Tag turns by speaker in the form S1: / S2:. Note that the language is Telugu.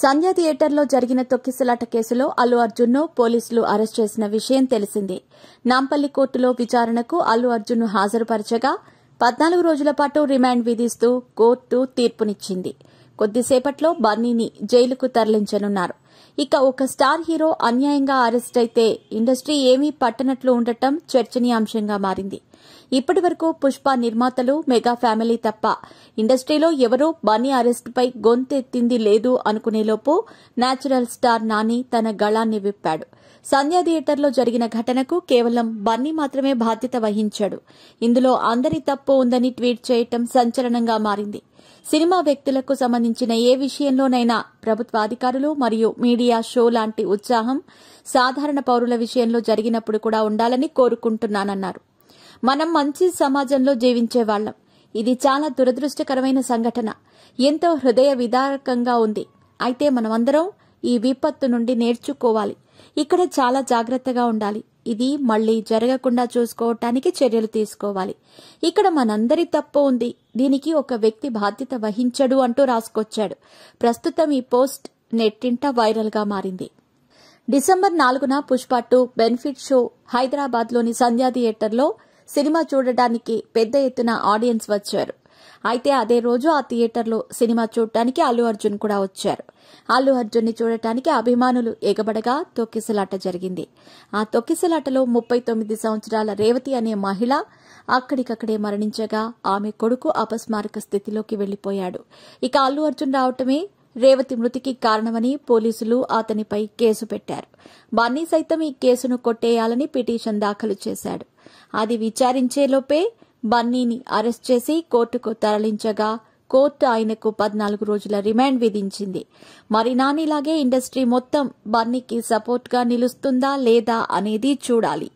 S1: సంధ్య థియేటర్లో జరిగిన తొక్కిసలాట కేసులో అల్లు అర్జున్ను పోలీసులు అరెస్ట్ చేసిన విషయం తెలిసిందే. నాంపల్లి కోర్టులో విచారణకు అల్లు అర్జున్ను హాజరుపరచగా 14 రోజుల పాటు రిమాండ్ విధిస్తూ కోర్టు తీర్పునిచ్చింది. కొద్దిసేపట్లో బన్నీని జైలుకు తరలించనున్నారు. ఇక ఒక స్టార్ హీరో అన్యాయంగా అరెస్ట్ అయితే ఇండస్ట్రీ ఏమీ పట్టనట్లు ఉండటం చర్చనీయాంశంగా మారింది. ఇప్పటి వరకు పుష్ప నిర్మాతలు, మెగా ఫ్యామిలీ తప్ప ఇండస్ట్రీలో ఎవరూ బన్నీ అరెస్టుపై గొంతెత్తింది లేదు అనుకునేలోపు నేచురల్ స్టార్ నాని తన గళాన్ని విప్పాడు. సంధ్య థియేటర్లో జరిగిన ఘటనకు కేవలం బన్నీ మాత్రమే బాధ్యత వహించాడు. ఇందులో అందరి తప్పు ఉందని ట్వీట్ చేయటం సంచలనంగా మారింది. సినిమా వ్యక్తులకు సంబంధించిన ఏ విషయంలోనైనా ప్రభుత్వ అధికారులు మరియు మీడియా షో లాంటి ఉత్సాహం సాధారణ పౌరుల విషయంలో జరిగినప్పుడు కూడా ఉండాలని కోరుకుంటున్నానన్నారు. మనం మంచి సమాజంలో జీవించేవాళ్లం. ఇది చాలా దురదృష్టకరమైన సంఘటన. ఎంతో హృదయ విదారకంగా ఉంది. అయితే మనమందరం ఈ విపత్తు నుండి నేర్చుకోవాలి. ఇక్కడ చాలా జాగ్రత్తగా ఉండాలి. ఇది మళ్లీ జరగకుండా చూసుకోవటానికి చర్యలు తీసుకోవాలి. ఇక్కడ మనందరి తప్పు ఉంది. దీనికి ఒక వ్యక్తి బాధ్యత వహించడు అంటూ రాసుకొచ్చాడు. ప్రస్తుతం ఈ పోస్ట్ నెట్టింట వైరల్ గా మారింది. డిసెంబర్ 4న పుష్ప 2 బెనిఫిట్ షో హైదరాబాద్లోని సంధ్య థియేటర్లో సినిమా చూడటానికి పెద్ద ఎత్తున ఆడియన్స్ వచ్చారు. అయితే అదే రోజు ఆ థియేటర్లో సినిమా చూడటానికి అల్లు అర్జున్ కూడా వచ్చారు. అల్లు అర్జున్ ని చూడటానికి అభిమానులు ఎగబడగా తొక్కిసలాట జరిగింది. ఆ తొక్కిసలాటలో 39 సంవత్సరాల రేవతి అనే మహిళ అక్కడికక్కడే మరణించగా ఆమె కొడుకు అపస్మారక స్థితిలోకి వెళ్లిపోయాడు. ఇక అల్లు అర్జున్ రావటమే రేవతి మృతికి కారణమని పోలీసులు అతనిపై కేసు పెట్టారు. బన్నీ సైతం ఈ కేసును కొట్టేయాలని పిటిషన్ దాఖలు చేశాడు. అది విచారించేలోపే బన్నీని అరెస్ట్ చేసి కోర్టుకు తరలించగా కోర్టు ఆయనకు 14 రోజుల రిమాండ్ విధించింది. మరి నానిలాగే ఇండస్ట్రీ మొత్తం బన్నీకి సపోర్ట్గా నిలుస్తుందా లేదా అనేది చూడాలి.